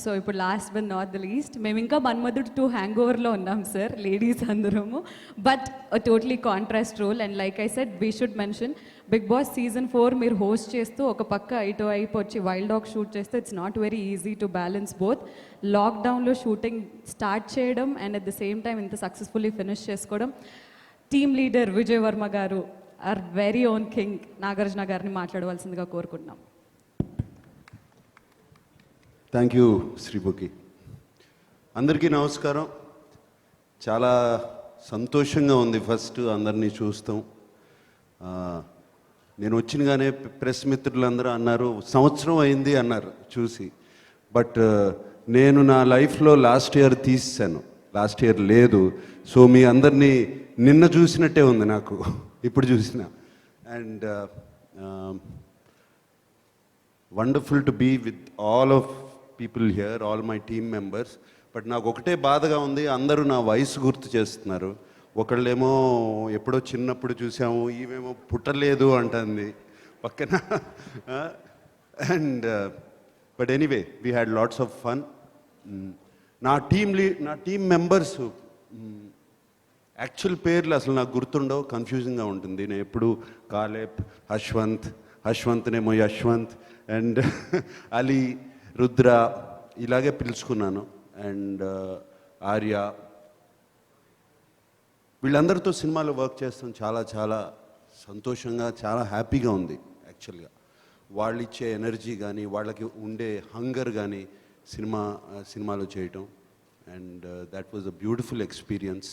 So ఇప్పుడు last but not the least మేము ఇంకా మన్మధుడు 2 హ్యాంగ్ ఓవర్లో ఉన్నాం సార్, లేడీస్ అందరము. But totally contrast role. And like I said we should mention Bigg Boss season 4 మీరు host చేస్తూ ఒక పక్క ఇటు వైపు వచ్చి వైల్డ్ డాగ్ షూట్ చేస్తే it's not very easy to balance both. లాక్డౌన్లో షూటింగ్ స్టార్ట్ చేయడం and at the same time ఇంత సక్సెస్ఫుల్లీ ఫినిష్ చేసుకోవడం. Team leader Vijay Varma garu, are very own king Nagarjuna గారిని మాట్లాడవలసిందిగా కోరుకుంటున్నాం. Thank you Sreemukhi. అందరికీ నమస్కారం. చాలా సంతోషంగా ఉంది ఫస్ట్ అందరినీ చూస్తాం. నేను వచ్చినగానే ప్రెస్ మిత్రులందరూ అన్నారు సంవత్సరం అయింది అన్నారు చూసి. బట్ నేను నా లైఫ్లో లాస్ట్ ఇయర్ తీసాను, లాస్ట్ ఇయర్ లేదు. సో మీ అందరినీ నిన్న చూసినట్టే ఉంది నాకు ఇప్పుడు చూసిన. And wonderful to be with all of people here, all my team members. But నాకు ఒకటే బాధగా ఉంది, అందరూ నా వయసు గుర్తు చేస్తున్నారు. ఒకళ్ళేమో ఎప్పుడో చిన్నప్పుడు చూసాము, ఈమెమో పుట్టలేదు అంటుంది పక్కన. And but anyway we had lots of fun. నా టీమ్ మెంబర్స్ యాక్చువల్ పేర్లు అసలు నాకు గుర్తుండవు, కన్ఫ్యూజింగ్గా ఉంటుంది. నేను ఎప్పుడు కాలేబ్, హశ్వంత్నేమో యశ్వంత్ అండ్ అలీ, రుద్ర ఇలాగే పిలుచుకున్నాను. అండ్ ఆర్య, వీళ్ళందరితో సినిమాలో వర్క్ చేస్తాం చాలా చాలా సంతోషంగా, చాలా హ్యాపీగా ఉంది యాక్చువల్గా. వాళ్ళు ఇచ్చే ఎనర్జీ కానీ, వాళ్ళకి ఉండే హంగర్ కానీ సినిమాలో చేయటం. And that was a beautiful experience.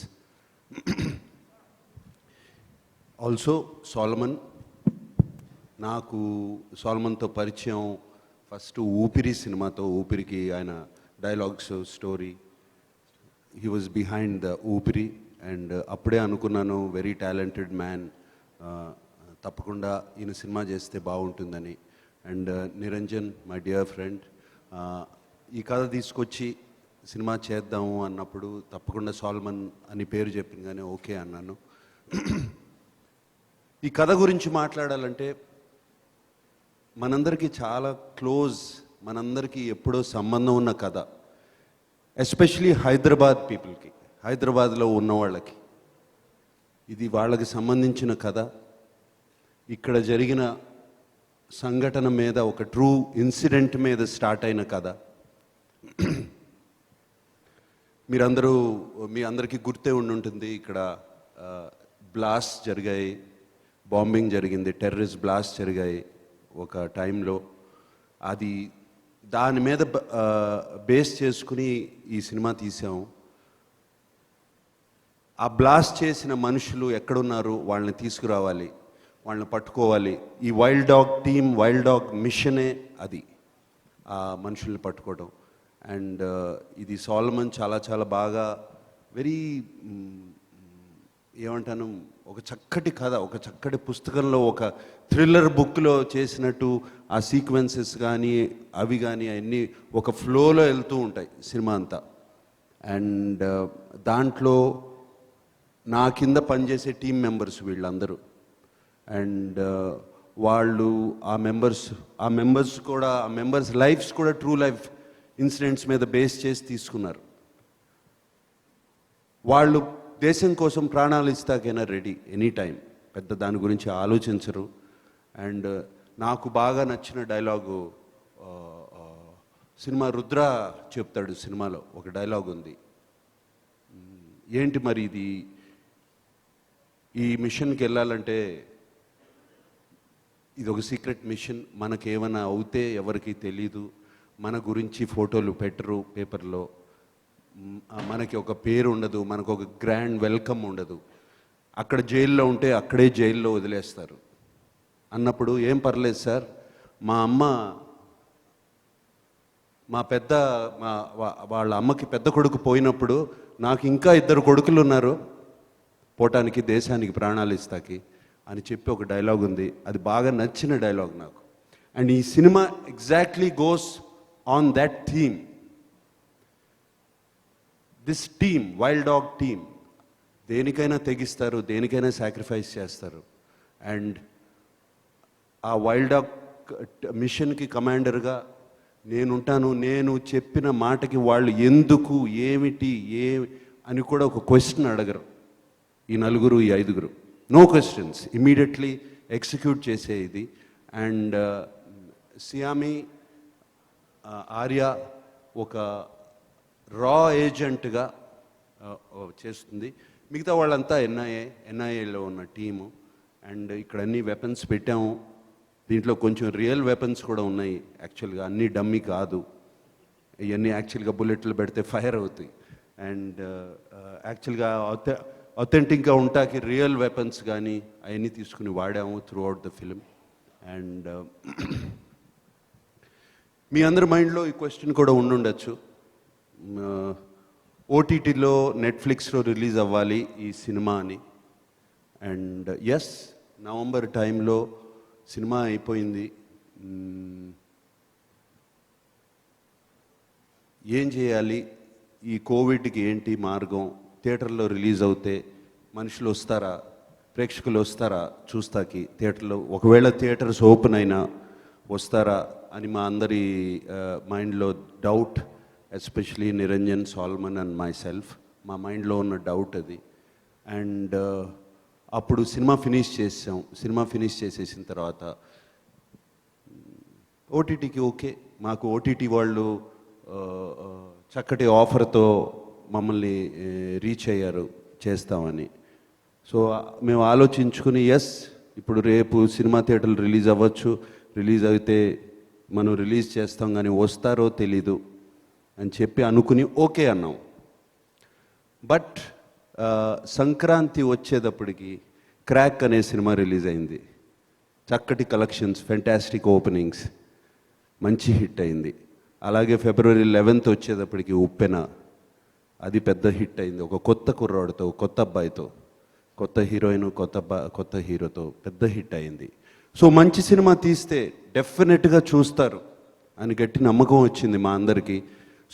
Also Solomon, నాకు సోలమన్తో పరిచయం ఫస్ట్ ఊపిరి సినిమాతో. ఊపిరికి ఆయన dialogues, story, he was behind the ఊపిరి. అండ్ అప్పుడే అనుకున్నాను వెరీ టాలెంటెడ్ మ్యాన్, తప్పకుండా ఈయన సినిమా చేస్తే బాగుంటుందని. And Niranjan, my dear friend, ఈ కథ తీసుకొచ్చి సినిమా చేద్దాము అన్నప్పుడు తప్పకుండా సోల్మన్ అని పేరు చెప్పింది, ఓకే అన్నాను. ఈ కథ గురించి మాట్లాడాలంటే మనందరికీ చాలా క్లోజ్, మనందరికీ ఎప్పుడో సంబంధం ఉన్న కథ. ఎస్పెషలీ హైదరాబాద్ పీపుల్కి, హైదరాబాద్లో ఉన్న వాళ్ళకి ఇది వాళ్ళకి సంబంధించిన కథ. ఇక్కడ జరిగిన సంఘటన మీద, ఒక ట్రూ ఇన్సిడెంట్ మీద స్టార్ట్ అయిన కథ. మీ అందరికీ గుర్తే ఉండుంటుంది, ఇక్కడ బ్లాస్ట్ జరిగాయి, బాంబింగ్ జరిగింది, టెర్రరిస్ట్ బ్లాస్ట్ జరిగాయి ఒక టైంలో. దాని మీద బేస్ చేసుకుని ఈ సినిమా తీసాము. ఆ బ్లాస్ట్ చేసిన మనుషులు ఎక్కడున్నారు, వాళ్ళని తీసుకురావాలి, వాళ్ళని పట్టుకోవాలి. ఈ wild dog team, wild dog మిషనే అది, ఆ మనుషుల్ని పట్టుకోవడం. అండ్ ఇది సోలమన్ చాలా చాలా బాగా, వెరీ ఏమంటాను, ఒక చక్కటి కథ, ఒక చక్కటి పుస్తకంలో, ఒక థ్రిల్లర్ బుక్లో చేసినట్టు ఆ సీక్వెన్సెస్ కానీ అవి కానీ అన్నీ ఒక ఫ్లోలో వెళ్తూ ఉంటాయి సినిమా అంతా. అండ్ దాంట్లో నా కింద పనిచేసే టీం మెంబర్స్ వీళ్ళందరూ. అండ్ వాళ్ళు ఆ మెంబర్స్ కూడా, ఆ మెంబర్స్ లైఫ్స్ కూడా ట్రూ లైఫ్ ఇన్సిడెంట్స్ మీద బేస్ చేసి తీసుకున్నారు. వాళ్ళు దేశం కోసం ప్రాణాలు ఇస్తాకైనా రెడీ ఎనీ టైం, పెద్ద దాని గురించి ఆలోచించరు. అండ్ నాకు బాగా నచ్చిన డైలాగు, సినిమా రుద్ర చెప్తాడు, సినిమాలో ఒక డైలాగ్ ఉంది, ఏంటి మరి ఇది, ఈ మిషన్కి వెళ్ళాలంటే ఇది ఒక సీక్రెట్ మిషన్, మనకేమైనా అవుతే ఎవరికి తెలీదు, మన గురించి ఫోటోలు పెట్టరు పేపర్లో, మనకి ఒక పేరు ఉండదు, మనకు ఒక గ్రాండ్ వెల్కమ్ ఉండదు, అక్కడ జైల్లో ఉంటే అక్కడే జైల్లో వదిలేస్తారు అన్నప్పుడు, ఏం పర్లేదు సార్, మా అమ్మ, వాళ్ళ అమ్మకి పెద్ద కొడుకు పోయినప్పుడు నాకు ఇంకా 2 కొడుకులు ఉన్నారు పోవటానికి, దేశానికి ప్రాణాలు ఇస్తాకి అని చెప్పి ఒక డైలాగ్ ఉంది. అది బాగా నచ్చిన డైలాగ్ నాకు. అండ్ ఈ cinema exactly goes on that theme. This team, wild dog team, దేనికైనా తెగిస్తారు, దేనికైనా సాక్రిఫైస్ చేస్తారు. అండ్ ఆ వైల్డ్ డాగ్ మిషన్కి కమాండర్గా నేనుంటాను, నేను చెప్పిన మాటకి వాళ్ళు ఎందుకు, ఏమిటి, అని కూడా ఒక క్వశ్చన్ అడగరు ఈ నలుగురు, ఈ ఐదుగురు. నో క్వశ్చన్స్, ఇమీడియట్లీ ఎగ్జిక్యూట్ చేసే ఇది. అండ్ సియామి, ఆర్య ఒక రా ఏజెంట్గా చేస్తుంది. మిగతా వాళ్ళంతా ఎన్ఐఏలో ఉన్న టీము. అండ్ ఇక్కడ అన్ని వెపన్స్ పెట్టాము. దీంట్లో కొంచెం రియల్ వెపన్స్ కూడా ఉన్నాయి యాక్చువల్గా, అన్నీ డమ్మీ కాదు. ఇవన్నీ యాక్చువల్గా బుల్లెట్లు పెడితే ఫైర్ అవుతాయి. అండ్ యాక్చువల్గా అథెంటిక్గా ఉంటాకి రియల్ వెపన్స్ కానీ అవన్నీ తీసుకుని వాడాము throughout the film. And మీ అందరి మైండ్లో ఈ క్వశ్చన్ కూడా ఉండుండొచ్చు, ఓటీటీలో నెట్ఫ్లిక్స్లో రిలీజ్ అవ్వాలి ఈ సినిమా అని. అండ్ ఎస్, నవంబర్ టైంలో సినిమా అయిపోయింది. ఏం చేయాలి, ఈ కోవిడ్కి ఏంటి మార్గం, థియేటర్లో రిలీజ్ అవుతే మనుషులు వస్తారా, ప్రేక్షకులు వస్తారా చూస్తాకి థియేటర్లో, ఒకవేళ థియేటర్స్ ఓపెన్ అయినా వస్తారా అని మా అందరి మైండ్లో doubt, especially Niranjan, Salman and myself, మా మైండ్లో ఉన్న డౌట్ అది. అండ్ అప్పుడు సినిమా ఫినిష్ చేసేసిన తర్వాత ఓటీటీకి ఓకే, మాకు ఓటీటీ వాళ్ళు చక్కటి ఆఫర్తో మమ్మల్ని రీచ్ అయ్యారు చేస్తామని. సో మేము ఆలోచించుకుని ఎస్, ఇప్పుడు రేపు సినిమా థియేటర్లు రిలీజ్ అవ్వచ్చు, రిలీజ్ అయితే మనం రిలీజ్ చేస్తాం, కానీ వస్తారో తెలీదు అని చెప్పి అనుకుని ఓకే అన్నాం. బట్ సంక్రాంతి వచ్చేటప్పటికి క్రాక్ అనే సినిమా రిలీజ్ అయింది. చక్కటి కలెక్షన్స్, ఫెంటాస్టిక్ ఓపెనింగ్స్, మంచి హిట్ అయింది. అలాగే ఫిబ్రవరి 11th వచ్చేటప్పటికి ఉప్పెన, అది పెద్ద హిట్ అయింది. ఒక కొత్త కుర్రాడితో, కొత్త అబ్బాయితో, కొత్త హీరోయిన్, కొత్త హీరోతో పెద్ద హిట్ అయింది. సో మంచి సినిమా తీస్తే డెఫినెట్గా చూస్తారు అని గట్టి నమ్మకం వచ్చింది మా అందరికీ.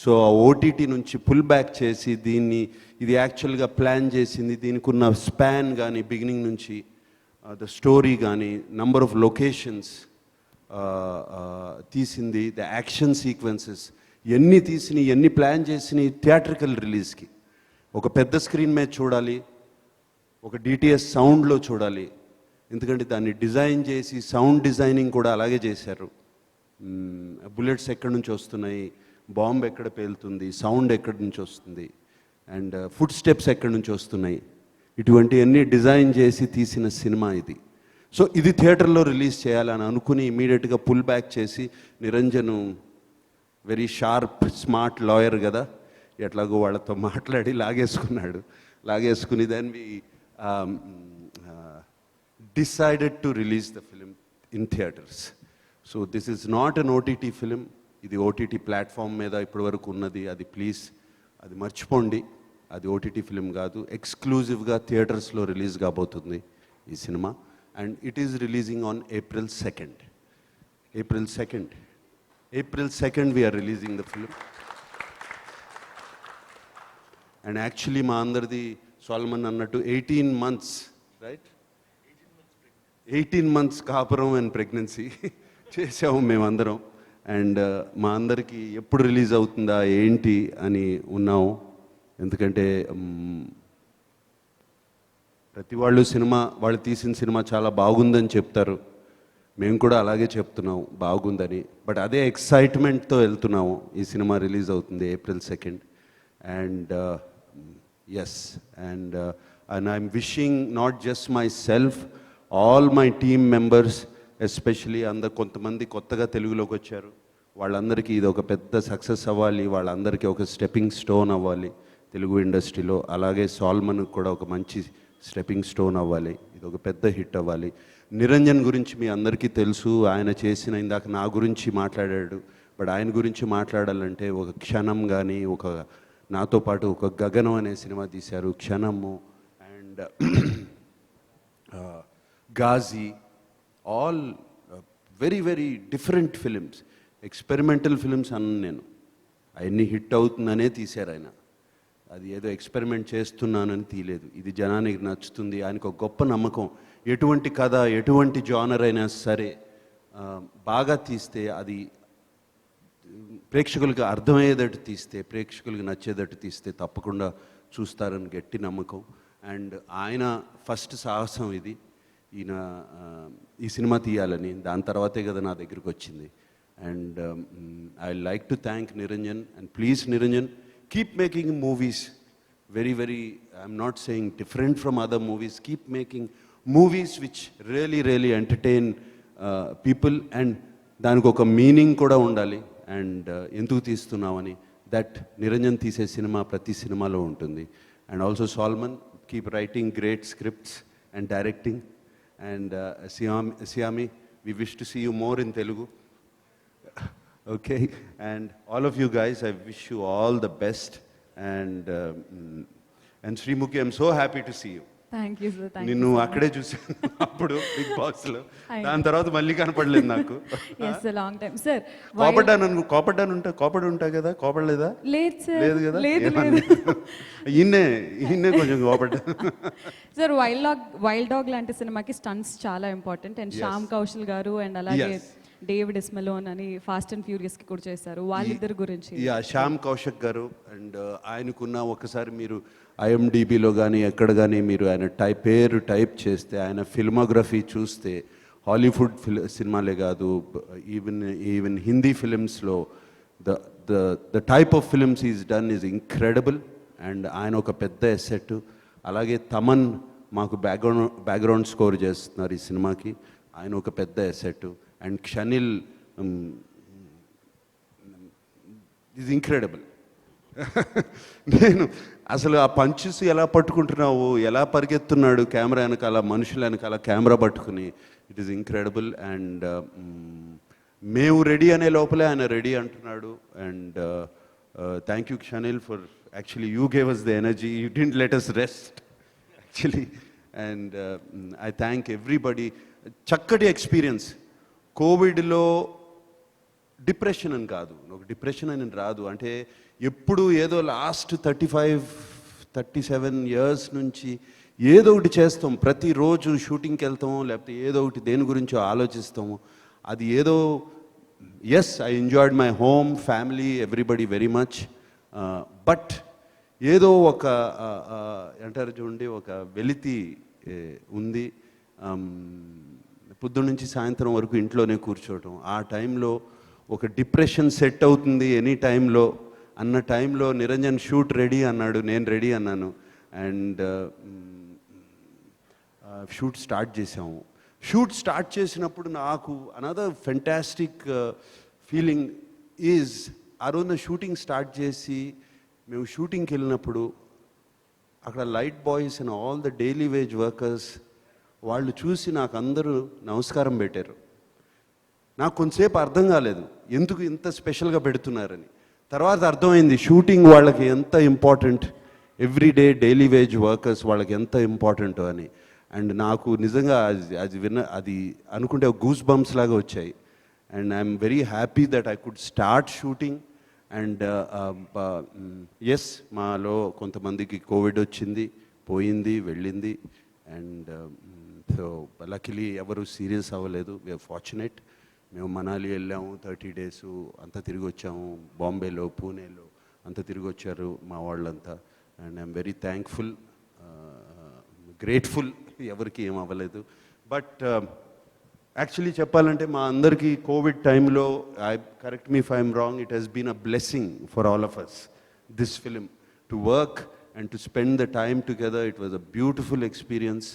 సో ఆ ఓటీటీ నుంచి పుల్ బ్యాక్ చేసి ఇది యాక్చువల్గా ప్లాన్ చేసింది, దీనికి ఉన్న స్పాన్ కానీ, బిగినింగ్ నుంచి ద స్టోరీ కానీ, నంబర్ ఆఫ్ లొకేషన్స్ తీసింది, ద యాక్షన్ సీక్వెన్సెస్, ఎన్ని ప్లాన్ చేసి థియేట్రికల్ రిలీజ్కి ఒక పెద్ద స్క్రీన్ మీద చూడాలి, ఒక డిటిఎస్ సౌండ్లో చూడాలి. ఎందుకంటే దాన్ని డిజైన్ చేసి సౌండ్ డిజైనింగ్ కూడా అలాగే చేశారు. బుల్లెట్స్ ఎక్కడి నుంచి వస్తున్నాయి, బాంబ్ ఎక్కడ పేలుతుంది, సౌండ్ ఎక్కడి నుంచి వస్తుంది, అండ్ ఫుడ్ స్టెప్స్ ఎక్కడి నుంచి వస్తున్నాయి, ఇటువంటివన్నీ డిజైన్ చేసి తీసిన సినిమా ఇది. సో ఇది థియేటర్లో రిలీజ్ చేయాలని అనుకుని ఇమీడియట్గా పుల్ బ్యాక్ చేసి, Niranjan very sharp smart lawyer కదా, ఎట్లాగో వాళ్ళతో మాట్లాడి లాగేసుకుని then we decided to release the film in theaters. So this is not an OTT film. ఇది OTT ప్లాట్ఫామ్ మీద ఇప్పటి వరకు ఉన్నది, అది ప్లీజ్ అది మర్చిపోండి, అది OTT ఫిలిం కాదు. ఎక్స్క్లూజివ్గా థియేటర్స్లో రిలీజ్ కాబోతుంది ఈ cinema. And it is releasing on April 2nd we are releasing the film. And actually మా అందరిది సాల్మన్ అన్నట్టు 18 months, right? 18 months కాపురం అండ్ ప్రెగ్నెన్సీ చేసాము మేమందరం. అండ్ మా అందరికీ ఎప్పుడు రిలీజ్ అవుతుందా ఏంటి అని ఉన్నాము. ఎందుకంటే ప్రతి వాళ్ళు తీసిన సినిమా చాలా బాగుందని చెప్తారు, మేము కూడా అలాగే చెప్తున్నాం బాగుందని. బట్ అదే ఎక్సైట్మెంట్తో వెళ్తున్నాము. ఈ సినిమా రిలీజ్ అవుతుంది April 2nd. And yes, and I'm wishing not just myself, all my team members, especially కొంతమంది కొత్తగా తెలుగులోకి వచ్చారు, వాళ్ళందరికీ ఇది ఒక పెద్ద సక్సెస్ అవ్వాలి, వాళ్ళందరికీ ఒక స్టెప్పింగ్ స్టోన్ అవ్వాలి తెలుగు ఇండస్ట్రీలో. అలాగే సాల్మన్కి కూడా ఒక మంచి స్టెప్పింగ్ స్టోన్ అవ్వాలి, ఇది ఒక పెద్ద హిట్ అవ్వాలి. నిరంజన్ గురించి మీ అందరికీ తెలుసు, ఆయన చేసిన, ఇందాక నా గురించి మాట్లాడాడు, బట్ ఆయన గురించి మాట్లాడాలంటే ఒక క్షణం కానీ, నాతో పాటు ఒక గగనం అనే సినిమా తీశారు, Kshanam, and Ghazi, all very very different films, experimental films అన్న నేను. అవన్నీ హిట్ అవుతుందనే తీశారు ఆయన, అది ఏదో ఎక్స్పెరిమెంట్ చేస్తున్నానని తీయలేదు. ఇది జనానికి నచ్చుతుంది, ఆయనకు ఒక గొప్ప నమ్మకం. ఎటువంటి కథ, ఎటువంటి జానర్ అయినా సరే బాగా తీస్తే అది ప్రేక్షకులకు అర్థమయ్యేటట్టు తీస్తే, ప్రేక్షకులకు నచ్చేటట్టు తీస్తే తప్పకుండా చూస్తారని గట్టి నమ్మకం. అండ్ ఆయన ఫస్ట్ సాహసం ఇది, ఈయన ఈ సినిమా తీయాలని. దాని తర్వాతే కదా నా దగ్గరికి వచ్చింది. And I like to thank Niranjan. And please Niranjan, keep making movies. very, I'm not saying different from other movies. Keep making movies which really entertain people, and దానికి ఒక మీనింగ్ కూడా ఉండాలి. అండ్ ఎందుకు తీస్తున్నామని దట్ నిరంజన్ తీసే సినిమా ప్రతి సినిమాలో ఉంటుంది. And also Solomon, keep writing great scripts and directing. And సియామి, we wish to see you more in Telugu. Okay, and all of you guys, I wish you all the best. And Srimuki, I'm so happy to see you. Thank you sir. నిన్ను అక్కడే చూసాను అప్పుడు big బాస్లో. దాని తర్వాత మళ్ళీ కనపడలేదు నాకు. Yes long time sir. కోపడి ఉంటా కదా, కోపడలేదా? లేదు సార్, లేదు కదా. లేదు. ఈయనే కొంచెం కోపడ్డా సార్. వైల్డ్ డాగ్ లాంటి సినిమాకి స్టంట్స్ చాలా ఇంపార్టెంట్. అండ్ శ్యామ్ కౌశల్ గారు అండ్ అలాగే డేవిడ్ ఇస్మలోన్ అని ఫాస్ట్ అండ్ ఫ్యూరియస్ కి కూడా చేశారు. వాళ్ళిద్దరి గురించి శ్యామ్ కౌశక్ గారు. అండ్ ఆయనకున్న ఒకసారి మీరు IMDbలో కానీ ఎక్కడ కానీ మీరు ఆయన పేరు టైప్ చేస్తే, ఆయన ఫిల్మోగ్రఫీ చూస్తే, హాలీవుడ్ సినిమాలే కాదు, ఈవెన్ హిందీ ఫిలిమ్స్లో the type of films is done is incredible. And ఆయన ఒక పెద్ద ఎసెట్. అలాగే తమన్ మాకు బ్యాక్గ్రౌండ్ స్కోర్ చేస్తున్నారు ఈ సినిమాకి, ఆయన ఒక పెద్ద asset. And Shaneil is incredible. నేను అసలు ఆ పంచెస్ ఎలా పట్టుకుంటున్నావు, ఎలా పరిగెత్తున్నాడు కెమెరా వెనకాల, మనుషుల వెనకాల కెమెరా పట్టుకుని, ఇట్ ఈస్ ఇంక్రెడిబుల్. అండ్ మేము రెడీ అనే లోపలే ఆయన రెడీ అంటున్నాడు. And thank you Shaneil for actually you gave us the energy, you didn't let us rest actually. And I thank everybody. చక్కటి ఎక్స్పీరియన్స్. కోవిడ్లో డిప్రెషన్ అని కాదు, ఒక డిప్రెషన్ అని రాదు. అంటే ఎప్పుడు ఏదో లాస్ట్ 35-37 ఇయర్స్ నుంచి ఏదో ఒకటి చేస్తాం, ప్రతిరోజు షూటింగ్కి వెళ్తాము, లేకపోతే ఏదో ఒకటి దేని గురించో ఆలోచిస్తాము. అది ఏదో yes, I enjoyed my home, family, everybody very much. But ఏదో ఒక అంటారు చూడండి, ఒక వెలితి ఉంది. పొద్దున్న నుంచి సాయంత్రం వరకు ఇంట్లోనే కూర్చోవటం, ఆ టైంలో ఒక డిప్రెషన్ సెట్ అవుతుంది ఎనీ టైంలో అన్న టైంలో నిరంజన్ షూట్ రెడీ అన్నాడు, నేను రెడీ అన్నాను. అండ్ షూట్ స్టార్ట్ చేసాము. షూట్ స్టార్ట్ చేసినప్పుడు నాకు అనదర్ ఫెంటాస్టిక్ ఫీలింగ్ ఈజ్, ఆ రోజున షూటింగ్ స్టార్ట్ చేసి మేము షూటింగ్కి వెళ్ళినప్పుడు అక్కడ light boys and all the daily wage workers వాళ్ళు చూసి నాకు అందరూ నమస్కారం పెట్టారు. నాకు కొంతసేపు అర్థం కాలేదు ఎందుకు ఇంత స్పెషల్గా పెడుతున్నారని. తర్వాత అర్థమైంది షూటింగ్ వాళ్ళకి ఎంత important, everyday daily wage workers వాళ్ళకి ఎంత ఇంపార్టెంట్ అని. అండ్ నాకు నిజంగా అది అనుకుంటే గూస్ బంప్స్ లాగా వచ్చాయి. And I'm very happy that I could start shooting. And yes, మాలో కొంతమందికి కోవిడ్ వచ్చింది, పోయింది, వెళ్ళింది. అండ్ సో లక్కీలీ ఎవరు సీరియస్ అవ్వలేదు. We're fortunate. మేము మనాలి వెళ్ళాము 30 days, అంతా తిరిగి వచ్చాము. బాంబేలో, పూణేలో అంతా తిరిగి వచ్చారు మా వాళ్ళంతా. And I'm very thankful, grateful. ఎవరికి ఏం అవ్వలేదు. బట్ యాక్చువల్లీ చెప్పాలంటే మా అందరికీ కోవిడ్ టైంలో, correct me if I'm wrong, it has been a blessing for all of us, this film, to work and to spend the time together. It was a beautiful experience.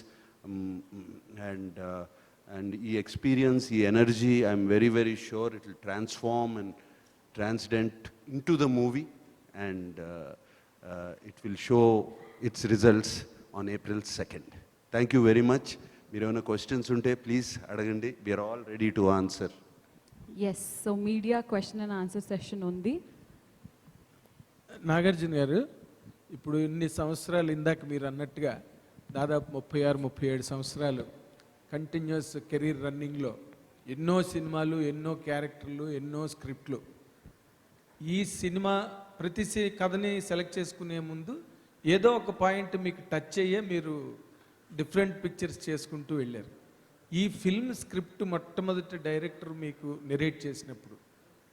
And ఈ experience, ఈ energy, I'm very sure it will transform and transcend in to the movie. And it will show its results on April 2nd. Thank you very much. మీరు ఏమైనా questions ఉంటే please అడగండి. We are all ready to answer. Yes, so media question and answer session ఉంది. నాగార్జున గారు, ఇప్పుడు ఇన్ని సంవత్సరాలు, ఇందాక మీరు అన్నట్టుగా దాదాపు 36-37 సంవత్సరాలు కంటిన్యూస్ కెరీర్ రన్నింగ్లో ఎన్నో సినిమాలు, ఎన్నో క్యారెక్టర్లు, ఎన్నో స్క్రిప్ట్లు. ఈ సినిమా ప్రతి కథని సెలెక్ట్ చేసుకునే ముందు ఏదో ఒక పాయింట్ మీకు టచ్ అయ్యే మీరు డిఫరెంట్ పిక్చర్స్ చేసుకుంటూ వెళ్ళారు. ఈ ఫిల్మ్ స్క్రిప్ట్ మొట్టమొదటి డైరెక్టర్ మీకు నెరేట్ చేసినప్పుడు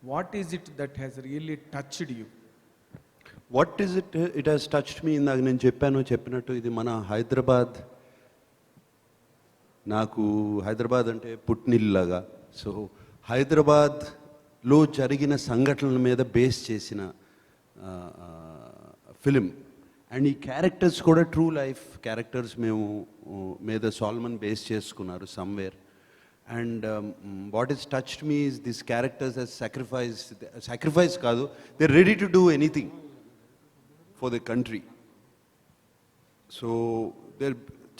what is it that has really touched you? What is it has touched మీ? ఇందాక నేను చెప్పినట్టు ఇది మన హైదరాబాద్. నాకు హైదరాబాద్ అంటే పుట్టినిల్లాగా. సో హైదరాబాద్లో జరిగిన సంఘటనల మీద బేస్ చేసిన ఫిలిం. అండ్ ఈ క్యారెక్టర్స్ కూడా ట్రూ లైఫ్ క్యారెక్టర్స్ మేము మీద సాల్మన్ బేస్ చేసుకున్నారు somewhere. And what is touched me is this characters as sacrifice కాదు, they are ready to do anything for the country. So they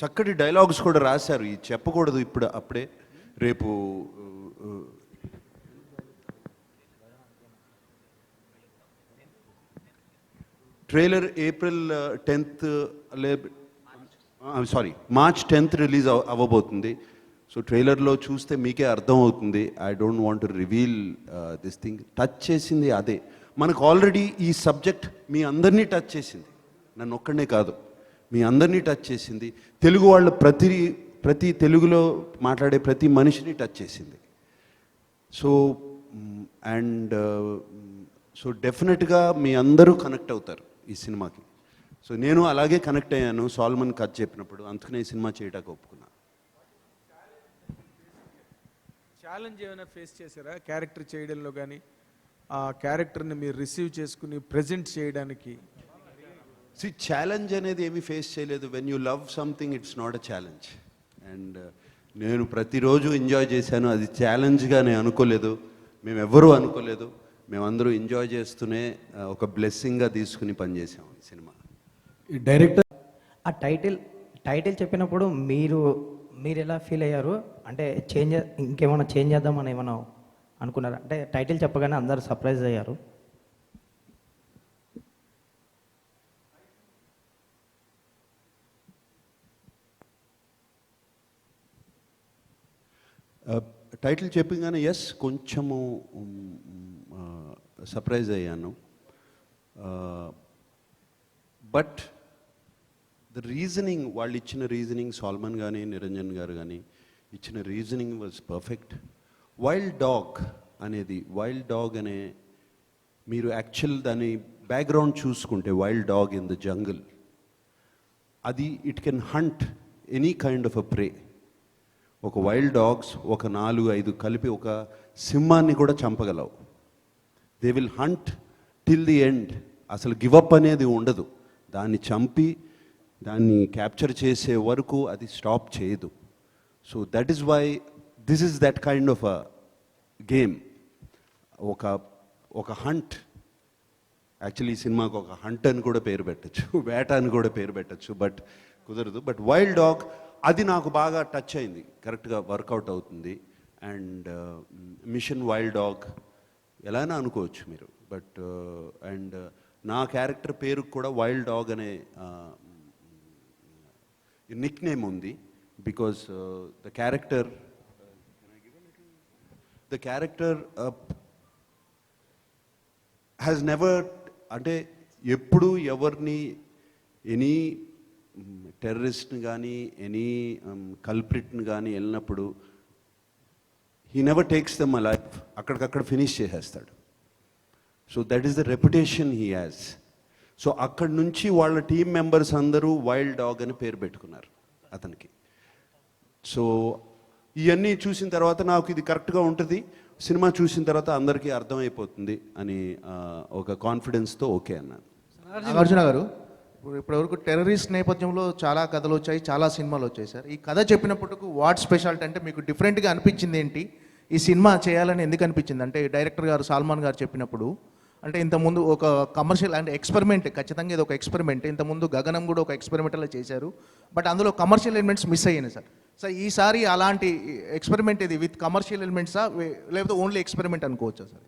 చక్కటి dialogues కూడా రాశారు. ఈ చెప్పకూడదు ఇప్పుడు అప్పుడే, రేపు trailer April 10th March 10th release అవ్వబోతుంది. సో ట్రైలర్లో చూస్తే మీకే అర్థం అవుతుంది. I don't want to reveal this thing. Touch చేసింది అదే. మనకు ఆల్రెడీ ఈ సబ్జెక్ట్ మీ అందరినీ టచ్ చేసింది, నన్ను ఒక్కడనే కాదు, మీ అందరినీ టచ్ చేసింది. తెలుగు వాళ్ళు ప్రతి తెలుగులో మాట్లాడే ప్రతి మనిషిని టచ్ చేసింది. సో అండ్ సో డెఫినెట్గా మీ అందరూ కనెక్ట్ అవుతారు ఈ సినిమాకి. సో నేను అలాగే కనెక్ట్ అయ్యాను సాల్మన్ కథ చెప్పినప్పుడు, అందుకనే ఈ సినిమా చేయడానికి ఒప్పుకున్నా. ఛాలెంజ్ ఏమైనా ఫేస్ చేశారా క్యారెక్టర్ చేయడంలో కానీ, ఆ క్యారెక్టర్ని మీరు రిసీవ్ చేసుకుని ప్రజెంట్ చేయడానికి? ఛాలెంజ్ అనేది ఏమీ ఫేస్ చేయలేదు. When you love something it's not a challenge. And నేను ప్రతిరోజు ఎంజాయ్ చేశాను. అది ఛాలెంజ్గా నేను అనుకోలేదు, మేమెవ్వరూ అనుకోలేదు. మేమందరూ ఎంజాయ్ చేస్తూనే ఒక బ్లెస్సింగ్గా తీసుకుని పనిచేసాం ఈ సినిమా. ఈ డైరెక్టర్ ఆ టైటిల్ చెప్పినప్పుడు మీరు ఎలా ఫీల్ అయ్యారు? అంటే ఇంకేమైనా చేంజ్ చేద్దామని ఏమైనా అనుకున్నారా? అంటే టైటిల్ చెప్పగానే అందరూ సర్ప్రైజ్ అయ్యారు. టైటిల్ చెప్పగానే ఎస్ కొంచెము సర్ప్రైజ్ అయ్యాను. బట్ ద రీజనింగ్, వాళ్ళు ఇచ్చిన రీజనింగ్, సాల్మన్ కానీ నిరంజన్ గారు కానీ ఇచ్చిన reasoning was perfect. Wild dog అనే మీరు యాక్చువల్ దాని బ్యాక్గ్రౌండ్ చూసుకుంటే, wild dog in the jungle, అది it can hunt any kind of a prey. ఒక వైల్డ్ డాగ్స్ ఒక 4-5 కలిపి ఒక సింహాన్ని కూడా చంపగలవు. They will hunt till the end. అసలు గివప్ అనేది ఉండదు. దాన్ని చంపి దాన్ని క్యాప్చర్ చేసే వరకు అది స్టాప్ చేయదు. So that is why this is that kind of a game. ఒక హంట్. యాక్చువల్లీ ఈ సినిమాకు ఒక హంట్ అని కూడా పేరు పెట్టచ్చు, వేట అని కూడా పేరు పెట్టచ్చు, బట్ కుదరదు. బట్ వైల్డ్ డాగ్ అది నాకు బాగా టచ్ అయింది, కరెక్ట్గా వర్కౌట్ అవుతుంది. అండ్ మిషన్ వైల్డ్ డాగ్ ఎలానా అనుకోవచ్చు మీరు, బట్ అండ్ నా క్యారెక్టర్ పేరు కూడా వైల్డ్ డాగ్ అనే నిక్ నేమ్ ఉంది. Because the character has never, అంటే ఎప్పుడు ఎవరిని ఎనీ టెర్రరిస్ట్ని కానీ ఎనీ కల్ప్రిట్ని కానీ వెళ్ళినప్పుడు he never takes them alive, అక్కడికక్కడ ఫినిష్ చేసేస్తాడు. So that is the reputation he has. So అక్కడి నుంచి వాళ్ళ టీం మెంబర్స్ అందరూ వైల్డ్ డాగ్ అని పేరు పెట్టుకున్నారు అతనికి. సో ఇవన్నీ చూసిన తర్వాత నాకు ఇది కరెక్ట్గా ఉంటుంది, సినిమా చూసిన తర్వాత అందరికీ అర్థమైపోతుంది అని ఒక కాన్ఫిడెన్స్తో ఓకే అన్నాను. నాగార్జున గారు, ఇప్పటివరకు టెర్రరిస్ట్ నేపథ్యంలో చాలా కథలు వచ్చాయి, చాలా సినిమాలు వచ్చాయి సార్. ఈ కథ చెప్పినప్పటికీ వాట్ స్పెషాలిటీ అంటే మీకు డిఫరెంట్గా అనిపించింది ఏంటి? ఈ సినిమా చేయాలని ఎందుకు అనిపించింది? అంటే డైరెక్టర్ గారు సాల్మాన్ గారు చెప్పినప్పుడు, అంటే ఇంతకుముందు ఒక కమర్షియల్ అంటే ఎక్స్పెరిమెంట్, ఖచ్చితంగా ఇది ఒక ఎక్స్పెరిమెంట్. ఇంతకుముందు గగనం కూడా ఒక ఎక్స్పెరిమెంట్లో చేశారు, బట్ అందులో కమర్షియల్ ఎలిమెంట్స్ మిస్ అయ్యాయి సార్. సార్ ఈసారి అలాంటి ఎక్స్పెరిమెంట్ ఇది విత్ కమర్షియల్ ఎలిమెంట్సా, లేకపోతే ఓన్లీ ఎక్స్పెరిమెంట్ అనుకోవచ్చా సార్?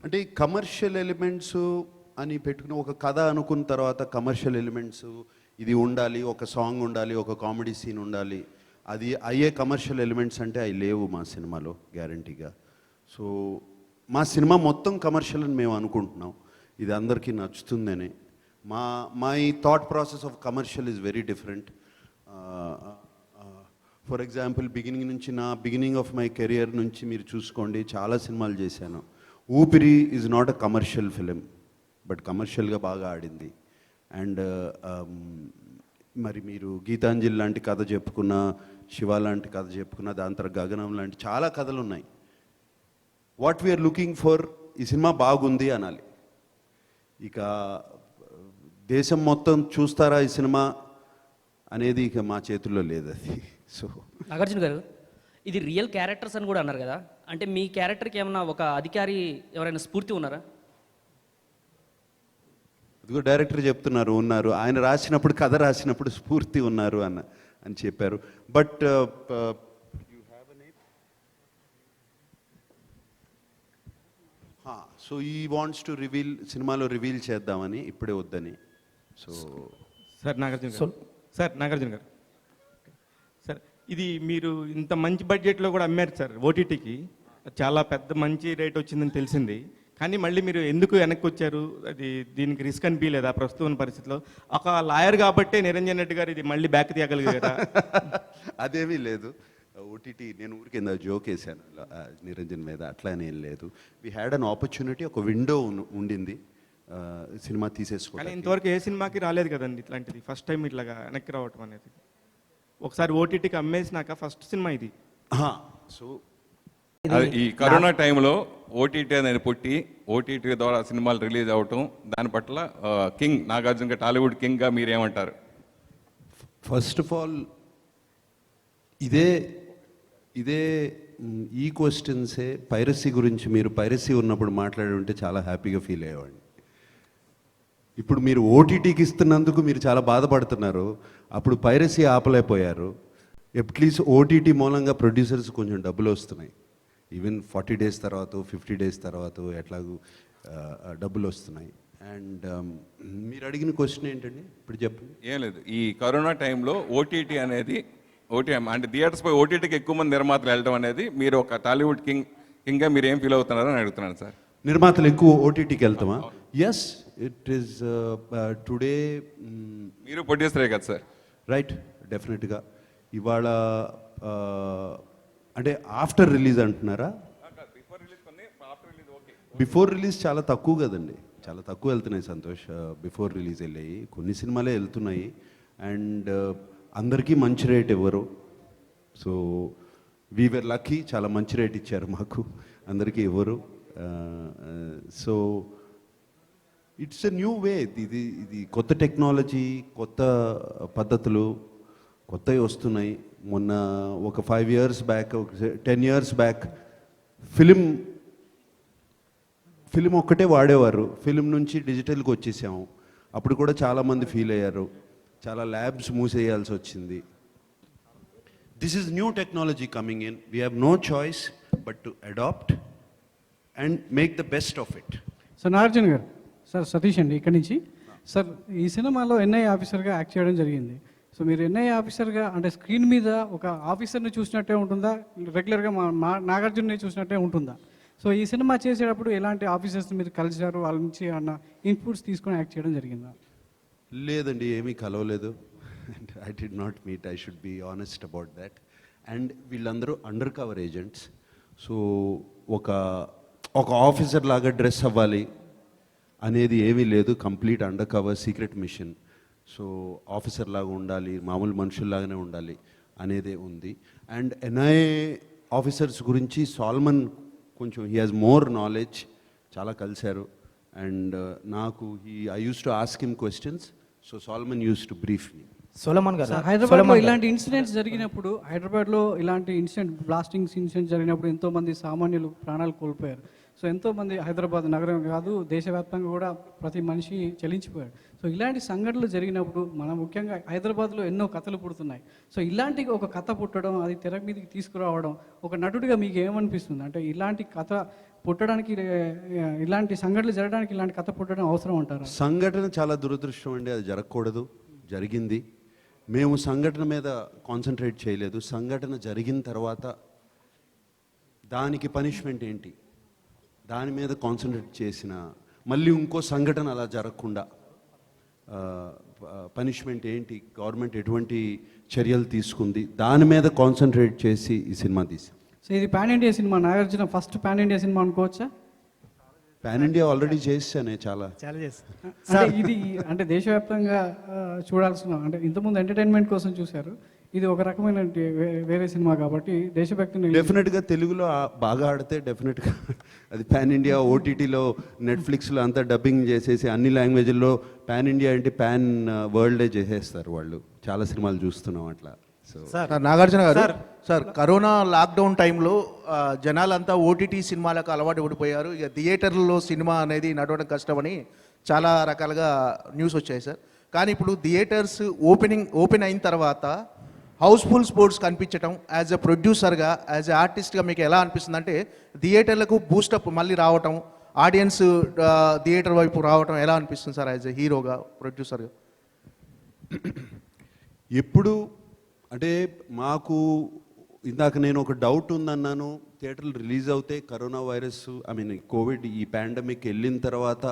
అంటే కమర్షియల్ ఎలిమెంట్స్ అని పెట్టుకుని ఒక కథ అనుకున్న తర్వాత కమర్షియల్ ఎలిమెంట్స్ ఇది ఉండాలి, ఒక సాంగ్ ఉండాలి, ఒక కామెడీ సీన్ ఉండాలి, అది అయ్యే కమర్షియల్ ఎలిమెంట్స్ అంటే అవి లేవు మా సినిమాలో గ్యారంటీగా. సో మా సినిమా మొత్తం కమర్షియల్ అని మేము అనుకుంటున్నాం, ఇది అందరికీ నచ్చుతుందని. My thought process of commercial is very different. For example beginning of my career నుంచి మీరు చూసుకోండి, చాలా సినిమాలు చేశాను. ఊపిరి is not a commercial film, but కమర్షియల్గా బాగా ఆడింది. అండ్ మరి మీరు గీతాంజలి లాంటి కథ చెప్పుకున్న, శివ లాంటి కథ చెప్పుకున్న, దాని తర్వాత గగనం లాంటి చాలా కథలు ఉన్నాయి. వాట్ వీఆర్ లుకింగ్ ఫర్, ఈ సినిమా బాగుంది అనాలి. ఇక దేశం మొత్తం చూస్తారా ఈ సినిమా అనేది ఇక మా చేతుల్లో లేదు అది. సో నాగార్జున గారు, ఇది రియల్ క్యారెక్టర్స్ అని కూడా అన్నారు కదా, అంటే మీ క్యారెక్టర్కి ఏమన్నా ఒక అధికారి ఎవరైనా స్ఫూర్తి ఉన్నారా? ఇదిగో డైరెక్టర్ చెప్తున్నారు ఉన్నారు, ఆయన రాసినప్పుడు కథ రాసినప్పుడు స్ఫూర్తి ఉన్నారు అని చెప్పారు. బట్ సో ఈ వాంట్స్ టు రివీల్, సినిమాలో రివీల్ చేద్దామని, ఇప్పుడే వద్దని. So sir Nagarjuna garu sir, ఇది మీరు ఇంత మంచి బడ్జెట్లో కూడా అమ్మారు సార్ ఓటీటీకి, చాలా పెద్ద మంచి రేట్ వచ్చిందని తెలిసింది. కానీ మళ్ళీ మీరు ఎందుకు వెనక్కి వచ్చారు? అది దీనికి రిస్క్ అనిపించలేదా ప్రస్తుతం పరిస్థితిలో? ఒక లాయర్ కాబట్టే నిరంజన్ రెడ్డి గారు ఇది మళ్ళీ బ్యాక్ తీయగలిగారా? అదేమీ లేదు. ఓటీటీ నేను ఊరికి కింద జోక్ వేసాను నిరంజన్ మీద, అట్లానే ఏం లేదు. వీ హ్యాడ్ అన్ ఆపర్చునిటీ, ఒక విండో ఉండింది సినిమా కానీ తీసేసుకోవాలి. ఇంతవరకు ఏ సినిమాకి రాలేదు కదండి ఇట్లాంటిది, ఫస్ట్ టైం ఇట్లాగా వెనక్కి రావటం అనేది. ఒకసారి ఓటీటీకి అమ్మేసినాక ఫస్ట్ సినిమా ఇది. సో ఈ కరోనా టైంలో ఓటీటీ అనేది పుట్టి ఓటీటీ ద్వారా సినిమాలు రిలీజ్ అవటం, దాని పట్ల కింగ్ నాగార్జున గారు, టాలీవుడ్ కింగ్గా మీరేమంటారు? ఫస్ట్ ఆఫ్ ఆల్ ఇదే ఈ క్వశ్చన్సే పైరసీ గురించి మీరు పైరసీ ఉన్నప్పుడు మాట్లాడి ఉంటే చాలా హ్యాపీగా ఫీల్ అయ్యేవాడిని. ఇప్పుడు మీరు ఓటీటీకి ఇస్తున్నందుకు మీరు చాలా బాధపడుతున్నారు, అప్పుడు పైరసీ ఆపలేకపోయారు. అట్లీస్ట్ ఓటీటీ మూలంగా ప్రొడ్యూసర్స్ కొంచెం డబ్బులు వస్తున్నాయి. ఈవెన్ 40 days తర్వాత 50 days తర్వాత ఎట్లాగూ డబ్బులు వస్తున్నాయి. అండ్ మీరు అడిగిన క్వశ్చన్ ఏంటండి ఇప్పుడు చెప్పండి. ఏం లేదు, ఈ కరోనా టైంలో ఓటీటీ అనేది అంటే థియేటర్స్ పై ఓటీటీకి ఎక్కువ మంది నిర్మాతలు వెళ్ళడం అనేది, మీరు ఒక టాలీవుడ్ కింగ్గా మీరు ఏం ఫీల్ అవుతున్నారని అడుగుతున్నాను సార్. నిర్మాతలు ఎక్కువ ఓటీటీకి వెళ్తామా? Yes, it is today. మీరు ప్రొడ్యూసరే కదా సార్? రైట్, డెఫినెట్గా. ఇవాళ అంటే ఆఫ్టర్ రిలీజ్ అంటున్నారా? బిఫోర్ రిలీజ్ చాలా తక్కువ కదండి, చాలా తక్కువ వెళ్తున్నాయి సంతోష్. బిఫోర్ రిలీజ్ వెళ్ళాయి, కొన్ని సినిమాలే వెళ్తున్నాయి. అండ్ అందరికీ మంచి రేట్ ఇవ్వరు. సో వీఆర్ లక్కీ, చాలా మంచి రేట్ ఇచ్చారు మాకు, అందరికీ ఇవ్వరు. So it's a new way. ఇది కొత్త టెక్నాలజీ, కొత్త పద్ధతులు కొత్తవి వస్తున్నాయి. మొన్న ఒక 5 years బ్యాక్, ఒక 10 years బ్యాక్ ఫిలిం ఒక్కటే వాడేవారు. ఫిలిం నుంచి డిజిటల్కి వచ్చేసాము. అప్పుడు కూడా చాలామంది ఫీల్ అయ్యారు, చాలా ల్యాబ్స్ మూసేయాల్సి వచ్చింది. This is new technology coming in. We have no choice but to adapt and make the best of it. Sir Nagarjuna garu, sir Satish అండి ఇక్కడి నుంచి. సార్ ఈ సినిమాలో ఎన్ఐ ఆఫీసర్గా యాక్ట్ చేయడం జరిగింది. సో మీరు ఎన్ఐ ఆఫీసర్గా అంటే స్క్రీన్ మీద ఒక ఆఫీసర్ని చూసినట్టే ఉంటుందా, రెగ్యులర్గా మా నాగార్జున్ని చూసినట్టే ఉంటుందా? సో ఈ సినిమా చేసేటప్పుడు ఎలాంటి ఆఫీసర్స్ మీరు కలిసారు, వాళ్ళ నుంచి అన్న ఇన్పుట్స్ తీసుకొని యాక్ట్ చేయడం జరిగిందా? లేదండి, ఏమీ కలవలేదు. I did not meet, I should be honest about that. And వీళ్ళందరూ అండర్ కవర్ ఏజెంట్స్. సో ఒక ఆఫీసర్ లాగా డ్రెస్ అవ్వాలి అనేది ఏమీ లేదు. Complete undercover secret mission. So officer లాగా ఉండాలి, మామూలు మనుషుల్లాగానే ఉండాలి అనేదే ఉంది. అండ్ ఎన్ఐఏ ఆఫీసర్స్ గురించి సాల్మన్ కొంచెం హీ హాజ్ మోర్ నాలెడ్జ్, చాలా కలిశారు. అండ్ నాకు I use to ask him questions, so Solomon use to brief me. Solomon గారు, హైదరాబాద్లో ఇలాంటి ఇన్సిడెంట్స్ జరిగినప్పుడు, హైదరాబాద్లో ఇలాంటి బ్లాస్టింగ్స్ ఇన్సిడెంట్స్ జరిగినప్పుడు ఎంతోమంది సామాన్యులు ప్రాణాలు కోల్పోయారు. సో ఎంతోమంది హైదరాబాద్ నగరం కాదు, దేశవ్యాప్తంగా కూడా ప్రతి మనిషి చెల్లించిపోయాడు. సో ఇలాంటి సంఘటనలు జరిగినప్పుడు మనం ముఖ్యంగా హైదరాబాద్లో ఎన్నో కథలు పుడుతున్నాయి. సో ఇలాంటి ఒక కథ పుట్టడం, అది తెర మీదకి తీసుకురావడం, ఒక నటుడిగా మీకు ఏమనిపిస్తుంది? అంటే ఇలాంటి కథ పుట్టడానికి, ఇలాంటి సంఘటనలు జరగడానికి ఇలాంటి కథ పుట్టడం అవసరం అంటారా? సంఘటన చాలా దురదృష్టం అండి, అది జరగకూడదు, జరిగింది. మేము సంఘటన మీద కాన్సన్ట్రేట్ చేయలేదు. సంఘటన జరిగిన తర్వాత దానికి పనిష్మెంట్ ఏంటి, దాని మీద కాన్సన్ట్రేట్ చేసిన మళ్ళీ ఇంకో సంఘటన అలా జరగకుండా పనిష్మెంట్ ఏంటి, గవర్నమెంట్ ఎటువంటి చర్యలు తీసుకుంది, దాని మీద కాన్సన్ట్రేట్ చేసి ఈ సినిమా తీసాం. సో ఇది pan India cinema, Nagarjuna first pan India cinema అనుకోవచ్చా? పాన్ ఇండియా ఆల్రెడీ చేసానే చాలా. అంటే ఇది అంటే దేశవ్యాప్తంగా చూడాల్సిన, అంటే ఇంతకుముందు ఎంటర్టైన్మెంట్ కోసం చూశారు, ఇది ఒక రకమైన వేరే సినిమా కాబట్టి దేశభక్తిని డెఫినెట్గా తెలుగులో బాగా ఆడితే డెఫినెట్గా అది పాన్ ఇండియా. ఓటీటీలో నెట్ఫ్లిక్స్లో అంతా డబ్బింగ్ చేసేసి అన్ని లాంగ్వేజ్ల్లో పాన్ ఇండియా అంటే పాన్ వరల్డే చేసేస్తారు వాళ్ళు. చాలా సినిమాలు చూస్తున్నాం అట్లా. So sir Nagarjuna garu, sir corona lockdown టైంలో జనాలంతా ఓటీటీ సినిమాలకు అలవాటు పడిపోయారు. ఇక థియేటర్లో సినిమా అనేది నడవడం కష్టమని చాలా రకాలుగా న్యూస్ వచ్చాయి సార్. కానీ ఇప్పుడు థియేటర్స్ ఓపెన్ అయిన తర్వాత హౌస్ఫుల్ స్పోర్ట్స్ కనిపించడం, యాజ్ ఎ ప్రొడ్యూసర్గా, యాజ్ ఎ ఆర్టిస్ట్గా మీకు ఎలా అనిపిస్తుంది? అంటే థియేటర్లకు బూస్టప్ మళ్ళీ రావటం, ఆడియన్స్ థియేటర్ వైపు రావటం ఎలా అనిపిస్తుంది సార్ యాజ్ ఎ హీరోగా, ప్రొడ్యూసర్గా? ఎప్పుడు అంటే మాకు ఇందాక నేను ఒక డౌట్ ఉందన్నాను, థియేటర్లు రిలీజ్ అవుతే కరోనా వైరస్ కోవిడ్ ఈ పాండమిక్ వెళ్ళిన తర్వాత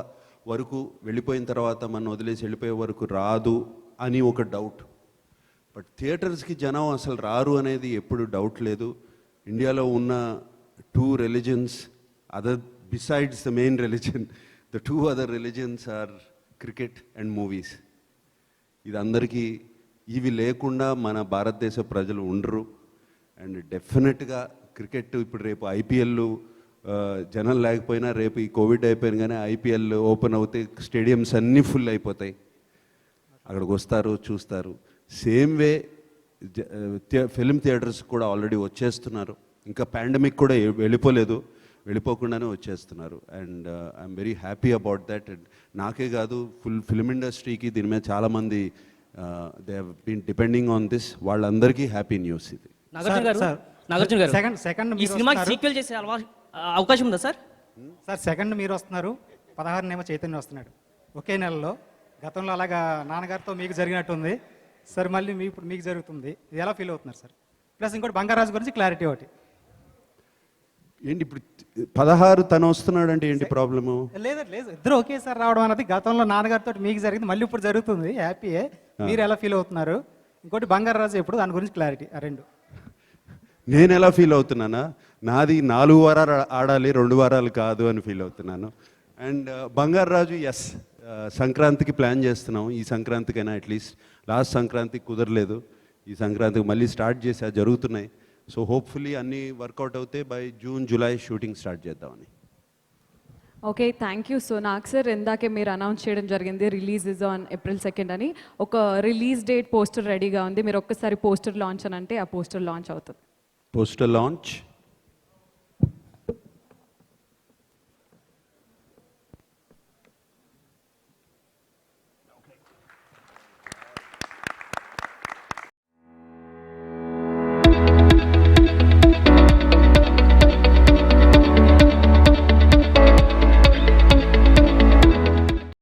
వరకు, వెళ్ళిపోయిన తర్వాత మనం వదిలేసి వెళ్ళిపోయే వరకు రాదు అని ఒక డౌట్. బట్ థియేటర్స్కి జనం అసలు రారు అనేది ఎప్పుడు డౌట్ లేదు. ఇండియాలో ఉన్న 2 religions other besides the main religion, the 2 other religions are cricket and movies. ఇది అందరికీ, ఇవి లేకుండా మన భారతదేశ ప్రజలు ఉండరు. అండ్ డెఫినెట్గా క్రికెట్ ఇప్పుడు రేపు ఐపీఎల్ జనం లేకపోయినా, రేపు ఈ కోవిడ్ అయిపోయిన కానీ ఐపీఎల్ ఓపెన్ అవుతే స్టేడియంస్ అన్నీ ఫుల్ అయిపోతాయి, అక్కడికి వస్తారు చూస్తారు. సేమ్ వే ఫిల్మ్ థియేటర్స్ కూడా ఆల్రెడీ వచ్చేస్తున్నారు. ఇంకా పాండమిక్ కూడా వెళ్ళిపోలేదు, వెళ్ళిపోకుండానే వచ్చేస్తున్నారు. And I'm very happy about that. And నాకే కాదు, ఫిల్మ్ ఇండస్ట్రీకి దీని మీద చాలామంది they have been depending on this, వాళ్ళందరికీ హ్యాపీ న్యూస్ ఇది. నాగార్జున గారు సెకండ్ ఈ సినిమాకి సీక్వెల్ చేసే అవకాశం ఉందా సార్? సార్ సెకండ్ మీరు వస్తున్నారు, 16 చైతన్య వస్తున్నాడు ఒకే నెలలో. గతంలో అలాగా నాన్నగారితో మీకు జరిగినట్టుంది సార్, మళ్ళీ ఇప్పుడు మీకు జరుగుతుంది, ఇది ఎలా ఫీల్ అవుతున్నారు సార్? ప్లస్ ఇంకోటి బంగారాజు గురించి క్లారిటీ ఒకటి ఏంటి ఇప్పుడు 16 తను వస్తున్నాడు అంటే ఏంటి ప్రాబ్లము? లేదు ఇద్దరు ఒకేసారి రావడం అన్నది గతంలో నాన్నగారితో మీకు జరిగింది, మళ్ళీ ఇప్పుడు జరుగుతుంది, హ్యాపీయే. మీరు ఎలా ఫీల్ అవుతున్నారు? ఇంకోటి బంగారాజు ఎప్పుడు, దాని గురించి క్లారిటీ. ఆ 2 నేను ఎలా ఫీల్ అవుతున్నానా, నాది 4 వారాలు ఆడాలి, 2 వారాలు కాదు అని ఫీల్ అవుతున్నాను. అండ్ బంగారాజు ఎస్, సంక్రాంతికి ప్లాన్ చేస్తున్నాం. ఈ సంక్రాంతికైనా అట్లీస్ట్, లాస్ట్ సంక్రాంతికి కుదరలేదు, ఈ సంక్రాంతికి మళ్ళీ స్టార్ట్ చేసా, జరుగుతున్నాయి. సో హోప్ఫుల్లీ అన్నీ వర్కౌట్ అవుతే by June July shooting start చేద్దామని. Okay, thank you. సో నాకు సార్ ఇందాకే మీరు అనౌన్స్ చేయడం జరిగింది రిలీజ్ ఇస్ ఆన్ April 2 అని. ఒక రిలీజ్ డేట్ పోస్టర్ రెడీగా ఉంది, మీరు ఒక్కసారి పోస్టర్ లాంచ్ అని అంటే ఆ పోస్టర్ లాంచ్ అవుతుంది. Poster launch